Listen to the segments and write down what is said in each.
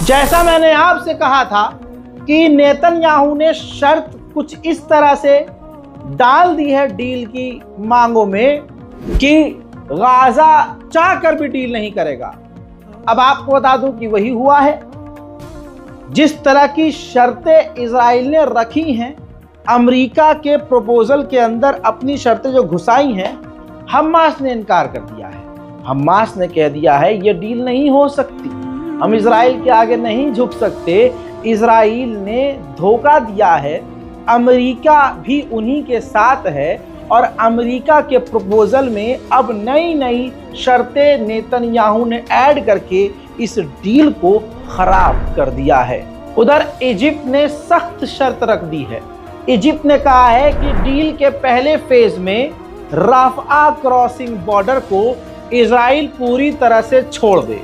जैसा मैंने आपसे कहा था कि नेतन्याहू ने शर्त कुछ इस तरह से डाल दी है डील की मांगों में कि गाजा चाह कर भी डील नहीं करेगा। अब आपको बता दूं कि वही हुआ है। जिस तरह की शर्तें इजराइल ने रखी हैं, अमेरिका के प्रपोजल के अंदर अपनी शर्तें जो घुसाई हैं, हमास ने इनकार कर दिया है। हमास ने कह दिया है ये डील नहीं हो सकती, हम इजराइल के आगे नहीं झुक सकते। इजराइल ने धोखा दिया है, अमेरिका भी उन्हीं के साथ है और अमेरिका के प्रपोजल में अब नई नई शर्तें नेतन्याहू ने ऐड करके इस डील को खराब कर दिया है। उधर इजिप्ट ने सख्त शर्त रख दी है। इजिप्ट ने कहा है कि डील के पहले फेज में राफा क्रॉसिंग बॉर्डर को इजराइल पूरी तरह से छोड़ दे।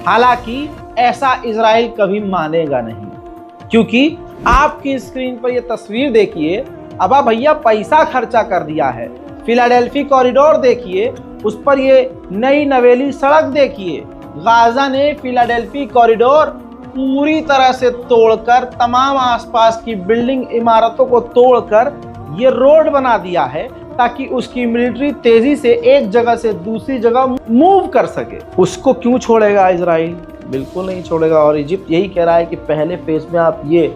हालांकि ऐसा इजराइल कभी मानेगा नहीं, क्योंकि आपकी स्क्रीन पर यह तस्वीर देखिए। अब भैया पैसा खर्चा कर दिया है, फिलाडेल्फी कॉरिडोर देखिए, उस पर ये नई नवेली सड़क देखिए। गाजा ने फिलाडेल्फी कॉरिडोर पूरी तरह से तोड़कर, तमाम आसपास की बिल्डिंग इमारतों को तोड़कर ये रोड बना दिया है ताकि उसकी मिलिट्री तेजी से एक जगह से दूसरी जगह मूव कर सके। उसको क्यों छोड़ेगा इजराइल? बिल्कुल नहीं छोड़ेगा। और इजिप्ट यही कह रहा है कि पहले फेज में आप ये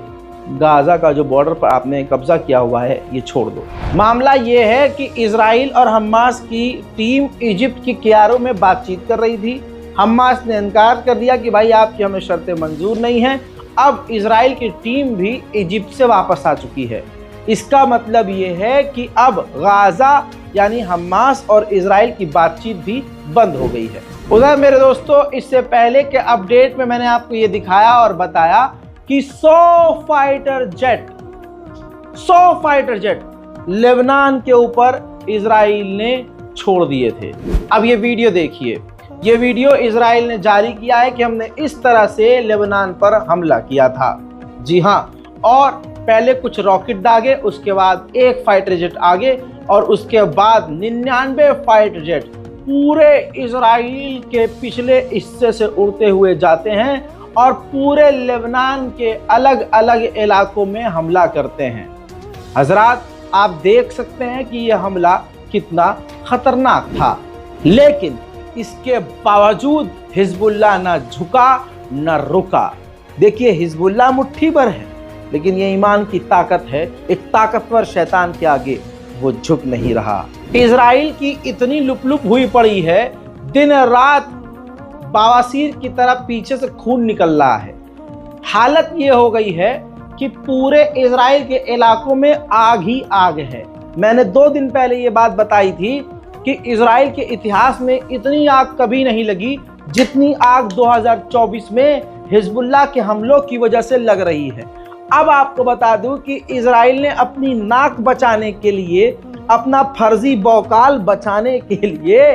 गाजा का जो बॉर्डर पर आपने कब्जा किया हुआ है ये छोड़ दो। मामला ये है कि इजराइल और हमास की टीम इजिप्ट की क्यारो में बातचीत कर रही थी। हमास ने इनकार कर दिया कि भाई आपकी हमें शर्तें मंजूर नहीं हैं। अब इजराइल की टीम भी इजिप्ट से वापस आ चुकी है। इसका मतलब ये है कि अब गाजा यानी हमास और इजराइल की बातचीत भी बंद हो गई है। उधर मेरे दोस्तों, इससे पहले के अपडेट में मैंने आपको ये दिखाया और बताया कि 100 फाइटर जेट लेबनान के ऊपर इजराइल ने छोड़ दिए थे। अब ये वीडियो देखिए। ये वीडियो इजराइल ने जारी किया है कि हमने इस तरह से लेबनान पर हमला किया था। जी हाँ, और पहले कुछ रॉकेट दागे, उसके बाद एक फाइटर जेट आगे और उसके बाद 99 फाइटर जेट पूरे इजराइल के पिछले हिस्से से उड़ते हुए जाते हैं और पूरे लेबनान के अलग अलग इलाकों में हमला करते हैं। हजरात, आप देख सकते हैं कि यह हमला कितना खतरनाक था, लेकिन इसके बावजूद हिजबुल्लाह न झुका न रुका। देखिए, हिजबुल्लाह मुट्ठी भर है, लेकिन ये ईमान की ताकत है। एक ताकतवर शैतान के आगे वो झुक नहीं रहा। इजराइल की इतनी लुप हुई पड़ी है, दिन रात बवासीर की तरह पीछे से खून निकल रहा है। हालत ये हो गई है कि पूरे इजराइल के इलाकों में आग ही आग है। मैंने 2 दिन पहले ये बात बताई थी कि इजराइल के इतिहास में इतनी आग कभी नहीं लगी जितनी आग 2024 में हिजबुल्लाह के हमलों की वजह से लग रही है। अब आपको बता दूं कि इजराइल ने अपनी नाक बचाने के लिए, अपना फर्जी बौकाल बचाने के लिए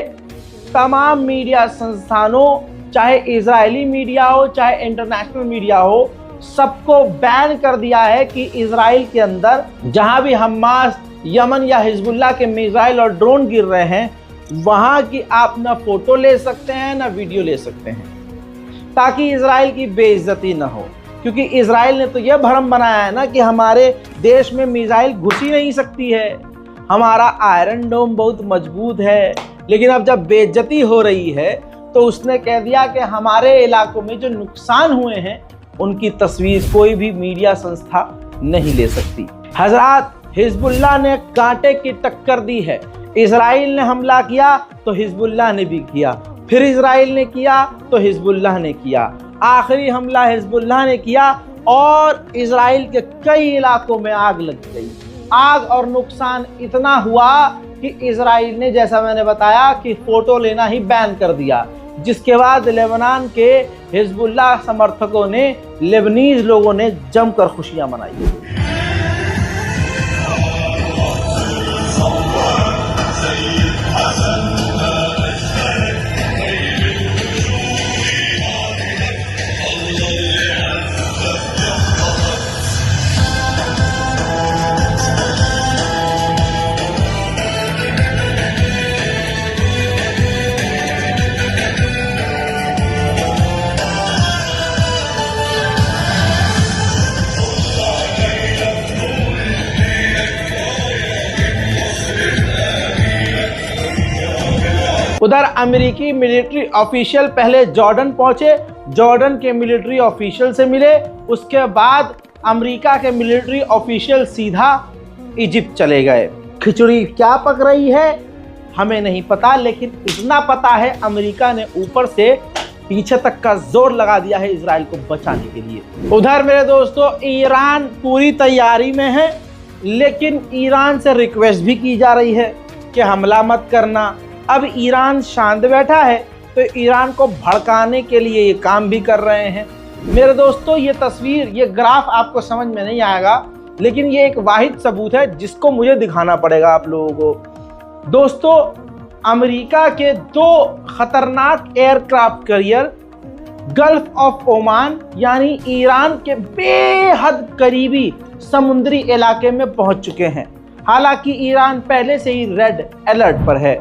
तमाम मीडिया संस्थानों, चाहे इजरायली मीडिया हो चाहे इंटरनेशनल मीडिया हो, सबको बैन कर दिया है कि इजराइल के अंदर जहां भी हमास, यमन या हिजबुल्लाह के मिसाइल और ड्रोन गिर रहे हैं, वहां की आप ना फोटो ले सकते हैं ना वीडियो ले सकते हैं, ताकि इजराइल की बेइज्जती ना हो। क्योंकि इजराइल ने तो यह भ्रम बनाया है ना कि हमारे देश में मिसाइल घुस ही नहीं सकती है, हमारा आयरन डोम बहुत मजबूत है। लेकिन अब जब बेइज्जती हो रही है तो उसने कह दिया कि हमारे इलाकों में जो नुकसान हुए हैं उनकी तस्वीर कोई भी मीडिया संस्था नहीं ले सकती। हजरात, हिजबुल्लाह ने कांटे की टक्कर दी है। इजराइल ने हमला किया तो हिजबुल्लाह ने भी किया, फिर इजराइल ने किया तो हिजबुल्लाह ने किया, आखिरी हमला हिजबुल्लाह ने किया और इजराइल के कई इलाकों में आग लग गई। आग और नुकसान इतना हुआ कि इजराइल ने, जैसा मैंने बताया, कि फोटो लेना ही बैन कर दिया, जिसके बाद लेबनान के हिजबुल्लाह समर्थकों ने, लेबनीज लोगों ने जमकर खुशियां मनाई। उधर अमेरिकी मिलिट्री ऑफिशियल पहले जॉर्डन पहुंचे, जॉर्डन के मिलिट्री ऑफिशियल से मिले, उसके बाद अमेरिका के मिलिट्री ऑफिशियल सीधा इजिप्ट चले गए। खिचड़ी क्या पक रही है हमें नहीं पता, लेकिन इतना पता है अमेरिका ने ऊपर से पीछे तक का जोर लगा दिया है इजराइल को बचाने के लिए। उधर मेरे दोस्तों ईरान पूरी तैयारी में है, लेकिन ईरान से रिक्वेस्ट भी की जा रही है कि हमला मत करना। अब ईरान शांत बैठा है तो ईरान को भड़काने के लिए ये काम भी कर रहे हैं। मेरे दोस्तों ये तस्वीर, ये ग्राफ आपको समझ में नहीं आएगा, लेकिन ये एक वाहिद सबूत है जिसको मुझे दिखाना पड़ेगा आप लोगों को। दोस्तों अमेरिका के 2 खतरनाक aircraft carrier gulf of Oman यानी ईरान के बेहद करीबी समुद्री इलाके में पहुंच चुके हैं। हालांकि ईरान पहले से ही रेड अलर्ट पर है।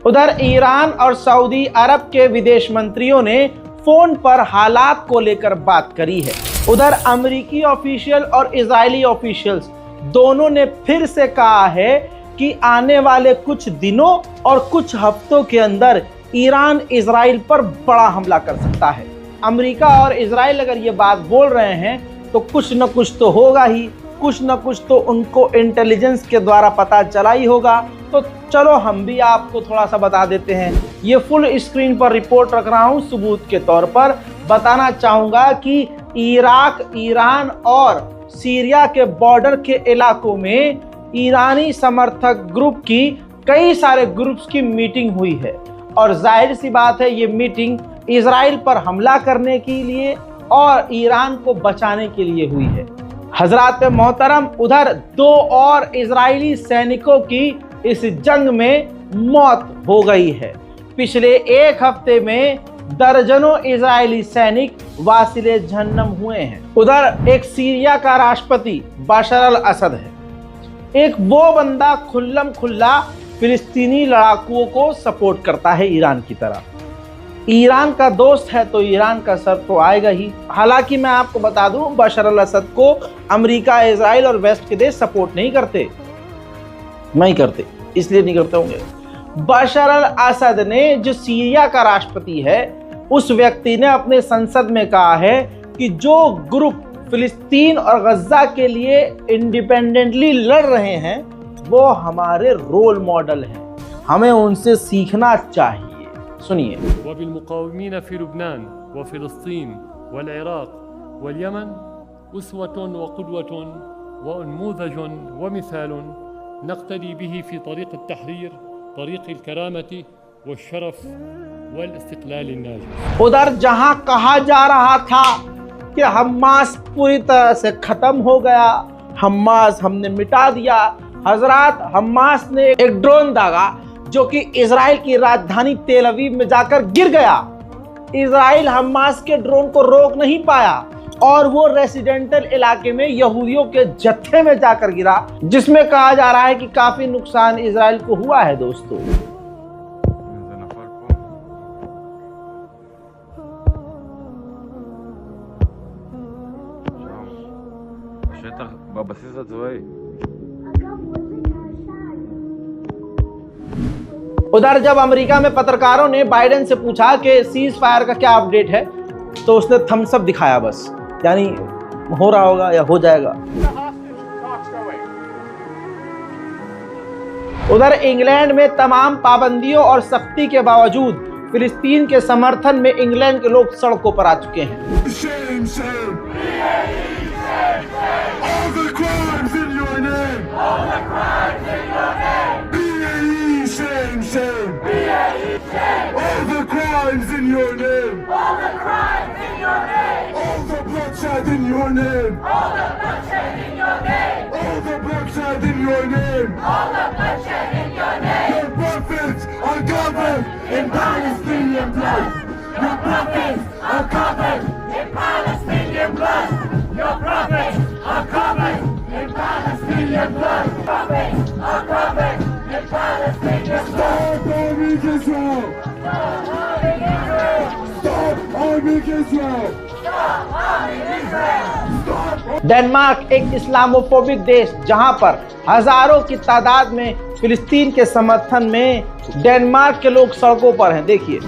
उधर ईरान और सऊदी अरब के विदेश मंत्रियों ने फोन पर हालात को लेकर बात करी है। उधर अमेरिकी ऑफिशियल और इजरायली ऑफिशियल्स दोनों ने फिर से कहा है कि आने वाले कुछ दिनों और कुछ हफ्तों के अंदर ईरान इजराइल पर बड़ा हमला कर सकता है। अमेरिका और इजराइल अगर ये बात बोल रहे हैं तो कुछ न कुछ तो होगा ही, कुछ न कुछ तो उनको इंटेलिजेंस के द्वारा पता चला ही होगा। तो चलो हम भी आपको थोड़ा सा बता देते हैं। ये फुल स्क्रीन पर रिपोर्ट रख रहा हूँ सबूत के तौर पर। बताना चाहूँगा कि इराक, ईरान और सीरिया के बॉर्डर के इलाकों में ईरानी समर्थक ग्रुप की कई सारे ग्रुप्स की मीटिंग हुई है और जाहिर सी बात है ये मीटिंग इजराइल पर हमला करने के लिए और ईरान को बचाने के लिए हुई है। हजरात मोहतरम, उधर 2 और इजरायली सैनिकों की इस जंग में मौत हो गई है। पिछले 1 हफ्ते में दर्जनों इजरायली सैनिक वासिले जहन्नम हुए हैं। उधर एक सीरिया का राष्ट्रपति बशर अल असद है, एक वो बंदा खुल्लम खुल्ला फिलिस्तीनी लड़ाकुओं को सपोर्ट करता है ईरान की तरह। ईरान का दोस्त है तो ईरान का सर तो आएगा ही। हालांकि मैं आपको बता दूं बशर अल असद को अमेरिका, इजराइल और वेस्ट के देश सपोर्ट नहीं करते, इसलिए नहीं करते होंगे। बशर अल असद ने, जो सीरिया का राष्ट्रपति है, उस व्यक्ति ने अपने संसद में कहा है कि जो ग्रुप फिलिस्तीन और गज्जा के लिए इंडिपेंडेंटली लड़ रहे हैं वो हमारे रोल मॉडल हैं, हमें उनसे सीखना चाहिए। सुनिए। वबिलमुक़ाविमीन फ़ी लुबनान व फ़िलिस्तीन वल इराक़ वल यमन उसवतुन व क़ुदवतुन व नमूज़जुन व मिसालुन नक़्तदी बिही फ़ी तरीक़ अत-तहरीर, तरीक़ अल-करामती व शरफ़ वल इस्तिक़लाल अन-नाजिह। उधर जहां कहा जा रहा था कि हमास पूरी तरह से खत्म हो गया, हमास हमने मिटा दिया, हजरात हमास ने एक ड्रोन दागा जो कि इजराइल की राजधानी तेल अवीव में जाकर गिर गया। इजराइल हमास के ड्रोन को रोक नहीं पाया और वो रेसिडेंटल इलाके में यहूदियों के जत्थे में जाकर गिरा, जिसमें कहा जा रहा है कि काफी नुकसान इजराइल को हुआ है। दोस्तों בבסיס הצבאי. उधर जब अमेरिका में पत्रकारों ने बाइडेन से पूछा कि सीज फायर का क्या अपडेट है तो उसने थम्स अप दिखाया, बस, यानी हो रहा होगा या हो जाएगा। उधर इंग्लैंड में तमाम पाबंदियों और सख्ती के बावजूद फिलिस्तीन के समर्थन में इंग्लैंड के लोग सड़कों पर आ चुके हैं। All the crimes in your name. All the crimes in your name. BAE, shame, shame. BAE, shame. All the crimes in your name. All the crimes in your name. All the bloodshed in your name. All the bloodshed in your name. All the bloodshed in your name. All the bloodshed in your name. Your prophets are covered in Palestinian blood. Your prophets are covered in Palestinian blood. Your prophets are covered in Palestinian blood. Prophets are covered in Palestinian blood. Stop arming Israel! Stop arming Israel! Stop arming arming Israel! Denmark एक Islamophobic देश जहां पर हजारों की तादाद में फिलिस्तीन के समर्थन में डेनमार्क के लोग सड़कों पर हैं। देखिए,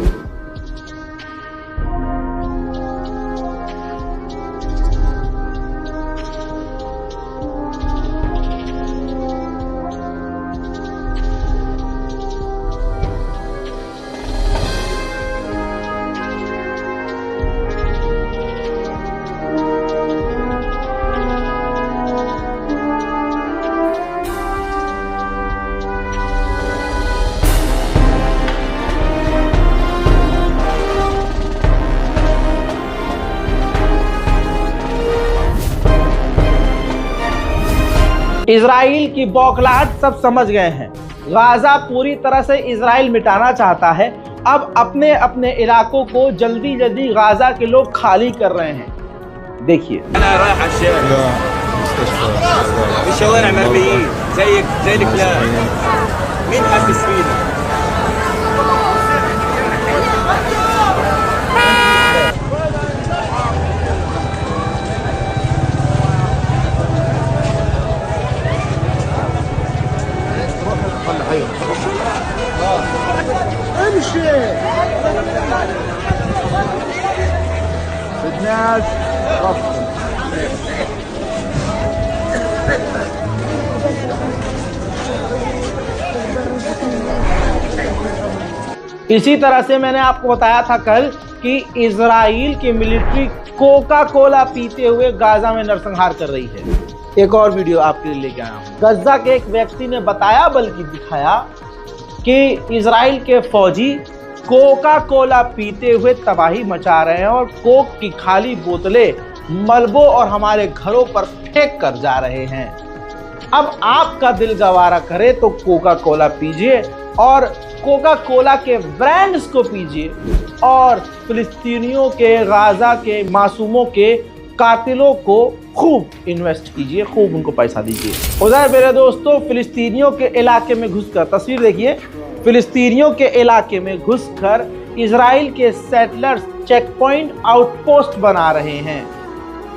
इजराइल की बौखलाहट सब समझ गए हैं। गाजा पूरी तरह से इजराइल मिटाना चाहता है। अब अपने अपने इलाकों को जल्दी जल्दी गाजा के लोग खाली कर रहे हैं। देखिए, इसी तरह से मैंने आपको बताया था कल कि इजराइल की मिलिट्री कोका कोला पीते हुए गाजा में नरसंहार कर रही है। एक और वीडियो आपके लिए लेके आया हूं। गजा के एक व्यक्ति ने बताया, बल्कि दिखाया, कि इजराइल के फौजी कोका कोला पीते हुए तबाही मचा रहे हैं और कोक की खाली बोतलें मलबों और हमारे घरों पर फेंक कर जा रहे हैं। अब आपका दिल गवारा करे तो कोका कोला पीजिए और कोका कोला के ब्रांड्स को पीजिए और फिलिस्तीनियों के, गाजा के मासूमों के कातिलों को खूब इन्वेस्ट कीजिए, खूब उनको पैसा दीजिए। उधर मेरे दोस्तों, फिलिस्तीनियों के इलाके में घुसकर, तस्वीर देखिए, फिलिस्तीनियों के इलाके में घुसकर इजराइल के सेटलर्स चेक पॉइंट आउटपोस्ट बना रहे हैं,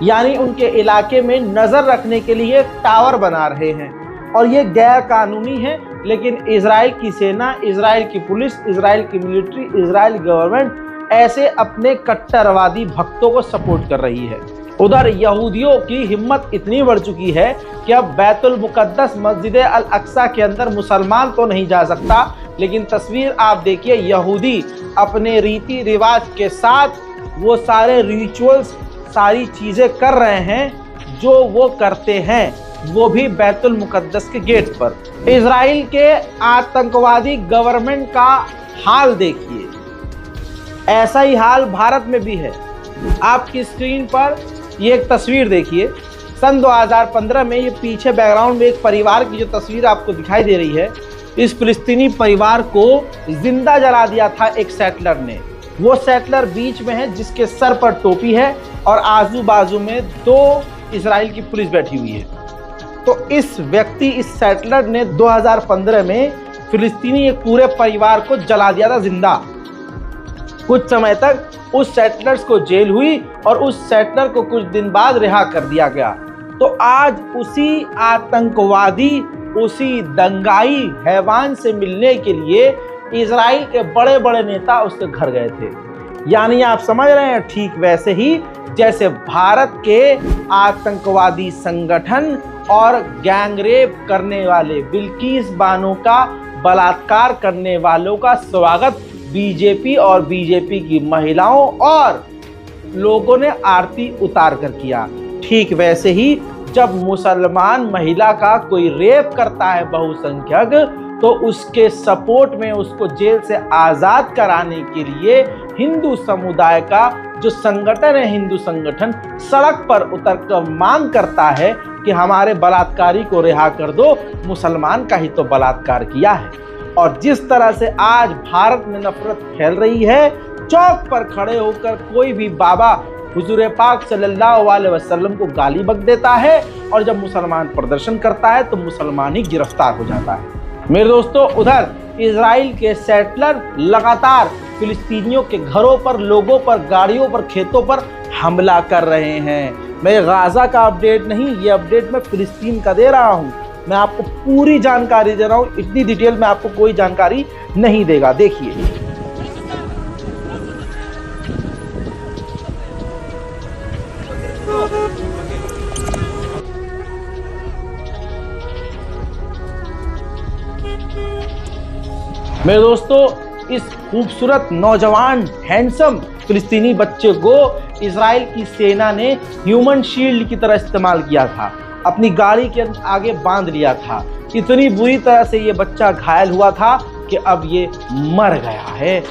यानी उनके इलाके में नजर रखने के लिए एक टावर बना रहे हैं। और ये गैर कानूनी है, लेकिन इजराइल की सेना, इजराइल की पुलिस, इजराइल की मिलिट्री, इजराइल गवर्नमेंट ऐसे अपने कट्टरवादी भक्तों को सपोर्ट कर रही है। उधर यहूदियों की हिम्मत इतनी बढ़ चुकी है कि अब बैतुल मुकद्दस मस्जिद अल अक्सा के अंदर मुसलमान तो नहीं जा सकता, लेकिन तस्वीर आप देखिए, यहूदी अपने रीति रिवाज के साथ वो सारे रिचुअल्स, सारी चीजें कर रहे हैं जो वो करते हैं, वो भी बैतुल मुकद्दस के गेट पर। इजराइल के आतंकवादी गवर्नमेंट का हाल देखिए, ऐसा ही हाल भारत में भी है। आपकी स्क्रीन पर ये एक तस्वीर देखिए, सन 2015 में, ये पीछे बैकग्राउंड में एक परिवार की जो तस्वीर आपको दिखाई दे रही है, इस फिलिस्तीनी परिवार को जिंदा जला दिया था एक सेटलर ने। वो सेटलर बीच में है जिसके सर पर टोपी है और आजू बाजू में 2 इजराइल की पुलिस बैठी हुई है। तो इस व्यक्ति, इस सेटलर ने 2015 में फिलिस्तीनी एक पूरे परिवार को जला दिया था जिंदा। कुछ समय तक उस सेटलर्स को जेल हुई और उस सेटलर को कुछ दिन बाद रिहा कर दिया गया। तो आज उसी आतंकवादी, उसी दंगाई हैवान से मिलने के लिए इजराइल के बड़े बड़े नेता उसके घर गए थे। यानी आप समझ रहे हैं, ठीक वैसे ही जैसे भारत के आतंकवादी संगठन और गैंगरेप करने वाले, बिल्किस बानो का बलात्कार करने वालों का स्वागत बीजेपी और बीजेपी की महिलाओं और लोगों ने आरती उतार कर किया, ठीक वैसे ही जब मुसलमान महिला का कोई रेप करता है बहुसंख्यक, तो उसके सपोर्ट में उसको जेल से आज़ाद कराने के लिए हिंदू समुदाय का जो संगठन है, हिंदू संगठन, सड़क पर उतरकर मांग करता है कि हमारे बलात्कारी को रिहा कर दो, मुसलमान का ही तो बलात्कार किया है। और जिस तरह से आज भारत में नफरत फैल रही है, चौक पर खड़े होकर कोई भी बाबा हुजूर पाक सल्लल्लाहु अलैहि वसल्लम को गाली बक देता है और जब मुसलमान प्रदर्शन करता है तो मुसलमान ही गिरफ्तार हो जाता है। मेरे दोस्तों, उधर इजराइल के सेटलर लगातार फिलिस्तीनियों के घरों पर, लोगों पर, गाड़ियों पर, खेतों पर हमला कर रहे हैं। मैं गाजा का अपडेट नहीं, ये अपडेट मैं फिलिस्तीन का दे रहा हूँ। मैं आपको पूरी जानकारी दे रहा हूँ, इतनी डिटेल में आपको कोई जानकारी नहीं देगा। देखिए, मेरे दोस्तों, इस खूबसूरत नौजवान हैंडसम फिलिस्तीनी बच्चे को इजराइल की सेना ने ह्यूमन शील्ड की तरह इस्तेमाल किया था, अपनी गाड़ी के आगे बांध लिया था। इतनी बुरी तरह से ये बच्चा घायल हुआ था कि अब ये मर गया है,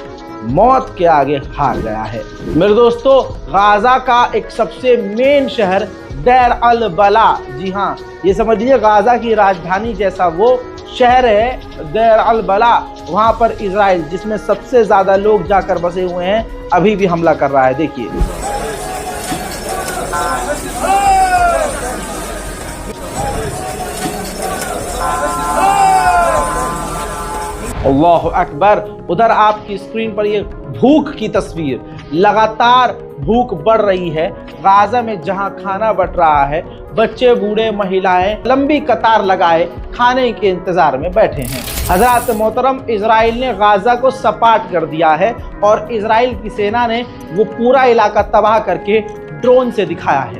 मौत के आगे हार गया है। मेरे दोस्तों, गाजा का एक सबसे मेन शहर देर अल बला, जी हाँ, ये समझ लीजिए गाजा की राजधानी जैसा वो शहर है देर अल बला। वहां पर इजराइल, जिसमें सबसे ज्यादा लोग जाकर बसे हुए हैं, अभी भी हमला कर रहा है। देखिए, अल्लाहु अकबर। उधर आपकी स्क्रीन पर ये भूख की तस्वीर, लगातार भूख बढ़ रही है। गाजा में जहां खाना बंट रहा है, बच्चे, बूढ़े, महिलाएं लंबी कतार लगाए खाने के इंतजार में बैठे हैं। हज़रात मोहतरम, इजराइल ने गाजा को सपाट कर दिया है और इजराइल की सेना ने वो पूरा इलाका तबाह करके ड्रोन से दिखाया है।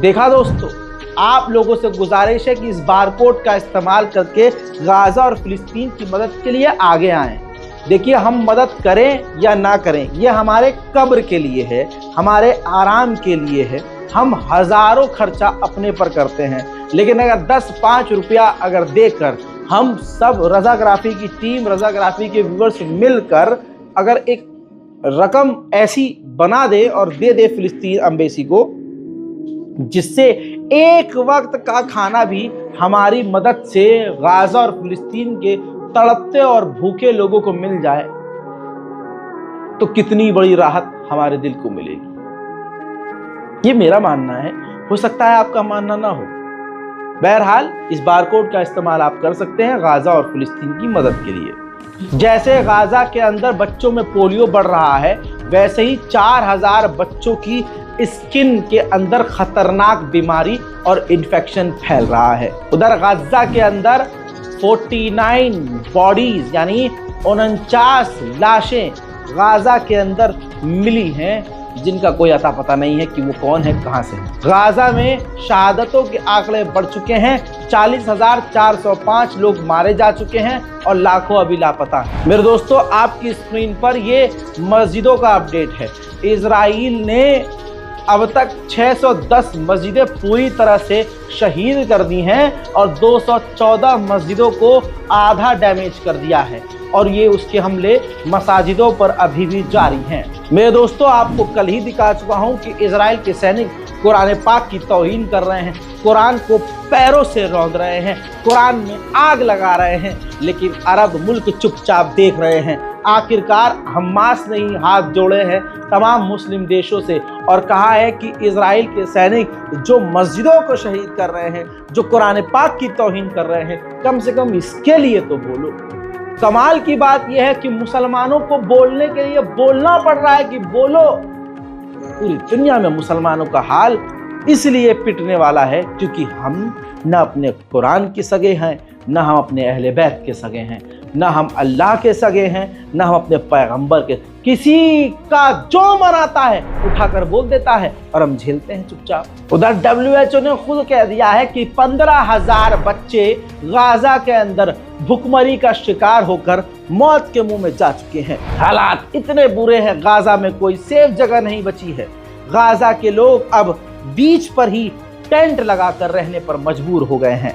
देखा दोस्तों, आप लोगों से गुजारिश है कि इस बारकोड का इस्तेमाल करके गाजा और फिलिस्तीन की मदद के लिए आगे आएं। देखिए, हम मदद करें या ना करें, ये हमारे कब्र के लिए है, हमारे आराम के लिए है। हम हजारों खर्चा अपने पर करते हैं, लेकिन अगर 10-5 रुपया अगर देकर हम सब रज़ाग्राफी की टीम, रज़ाग्राफी के व्यूअर्स मिलकर अगर एक रकम ऐसी बना दे और दे दे फिलिस्तीन एम्बेसी को, जिससे एक वक्त का खाना भी हमारी मदद से गाजा और फिलिस्तीन के तड़पते और भूखे लोगों को मिल जाए, तो कितनी बड़ी राहत हमारे दिल को मिलेगी। ये मेरा मानना है, हो सकता है आपका मानना ना हो। बहरहाल, इस बारकोड का इस्तेमाल आप कर सकते हैं गाजा और फिलिस्तीन की मदद के लिए। जैसे गाजा के अंदर बच्चों में पोलियो बढ़ रहा है, वैसे ही 4000 बच्चों की स्किन के अंदर खतरनाक बीमारी और इन्फेक्शन फैल रहा है। उधर गाजा के अंदर 49 बॉडीज यानी 49 लाशें गाजा के अंदर मिली हैं, जिनका कोई अता पता नहीं है कि वो कौन है, कहां से। गाजा में शहादतों के आंकड़े बढ़ चुके हैं, 40,405 लोग मारे जा चुके हैं और लाखों अभी लापता हैं। मेरे दोस्तों, आपकी स्क्रीन पर ये मस्जिदों का अपडेट है। इजराइल ने अब तक 610 मस्जिदें पूरी तरह से शहीद कर दी हैं और 214 मस्जिदों को आधा डैमेज कर दिया है, और ये उसके हमले मसाजिदों पर अभी भी जारी हैं। मेरे दोस्तों, आपको कल ही दिखा चुका हूं कि इजराइल के सैनिक कुरान पाक की तौहीन कर रहे हैं, कुरान को पैरों से रौंद रहे हैं, कुरान में आग लगा रहे हैं, लेकिन अरब मुल्क चुपचाप देख रहे हैं। आखिरकार हमास ने ही हाथ जोड़े हैं तमाम मुस्लिम देशों से और कहा है कि इजराइल के सैनिक जो मस्जिदों को शहीद कर रहे हैं, जो कुरान पाक की तौहीन कर रहे हैं, कम से कम इसके लिए तो बोलो। कमाल की बात यह है कि मुसलमानों को बोलने के लिए बोलना पड़ रहा है कि बोलो। पूरी दुनिया में मुसलमानों का हाल इसलिए पिटने वाला है क्योंकि हम न अपने कुरान के सगे हैं, न हम अपने अहले बैत के सगे हैं, न हम अल्लाह के सगे हैं, न हम अपने पैगंबर के। किसी का जो मन आता है उठाकर बोल देता है और हम झेलते हैं चुपचाप। उधर WHO ने खुद कह दिया है कि 15,000 बच्चे गाजा के अंदर भुखमरी का शिकार होकर मौत के मुंह में जा चुके हैं। हालात इतने बुरे हैं, गाजा में कोई सेफ जगह नहीं बची है। गाजा के लोग अब बीच पर ही टेंट लगाकर रहने पर मजबूर हो गए हैं।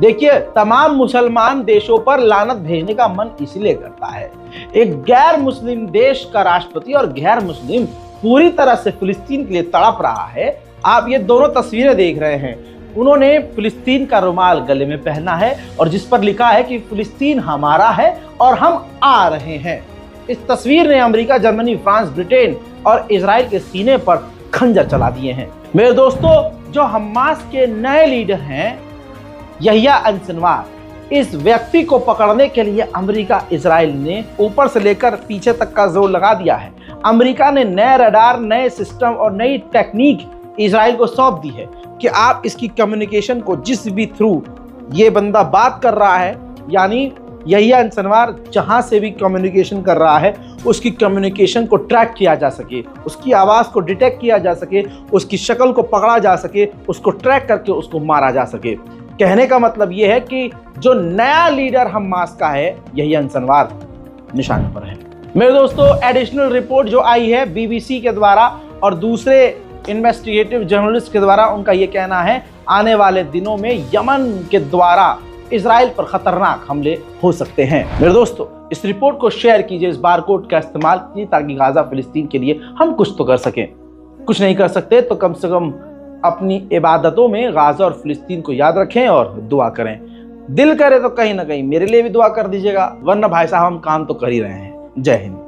देखिए, तमाम मुसलमान देशों पर लानत भेजने का मन इसलिए करता है। एक गैर मुस्लिम देश का राष्ट्रपति और गैर मुस्लिम पूरी तरह से फिलिस्तीन के लिए तड़प रहा है। आप ये दोनों तस्वीरें देख रहे हैं। उन्होंने फिलिस्तीन का रुमाल गले में पहना है और जिस पर लिखा है कि फिलिस्तीन हमारा है और हम आ रहे हैं। इस तस्वीर ने अमेरिका, जर्मनी, फ्रांस, ब्रिटेन और इजराइल के सीने पर खंजर चला दिए हैं। मेरे दोस्तों, जो हमास के नए लीडर हैं यहिया सिनवार, इस व्यक्ति को पकड़ने के लिए अमेरिका, इजराइल ने ऊपर से लेकर पीछे तक का जोर लगा दिया है। अमेरिका ने नए रडार, नए सिस्टम और नई टेक्निक इजराइल को सौंप दी है कि आप इसकी कम्युनिकेशन को जिस भी थ्रू ये बंदा बात कर रहा है, यानी यहिया सिनवार जहां से भी कम्युनिकेशन कर रहा है, उसकी कम्युनिकेशन को ट्रैक किया जा सके, उसकी आवाज़ को डिटेक्ट किया जा सके, उसकी शक्ल को पकड़ा जा सके, उसको ट्रैक करके उसको मारा जा सके। कहने का मतलब यह है कि जो नया लीडर हमास का है, यहिया सिनवार निशाने पर है। मेरे दोस्तों, एडिशनल रिपोर्ट जो आई है बीबीसी के द्वारा और दूसरे इन्वेस्टिगेटिव जर्नलिस्ट के द्वारा, उनका यह कहना है आने वाले दिनों में यमन के द्वारा इजराइल पर खतरनाक हमले हो सकते हैं। मेरे दोस्तों, इस रिपोर्ट को शेयर कीजिए, इस बारकोड का इस्तेमाल कीजिए ताकि गाजा फिलिस्तीन के लिए हम कुछ तो कर सकें। कुछ नहीं कर सकते तो कम से कम अपनी इबादतों में गाजा और फिलिस्तीन को याद रखें और दुआ करें। दिल करे तो कहीं ना कहीं मेरे लिए भी दुआ कर दीजिएगा, वरना भाई साहब हम काम तो कर ही रहे हैं। जय हिंद।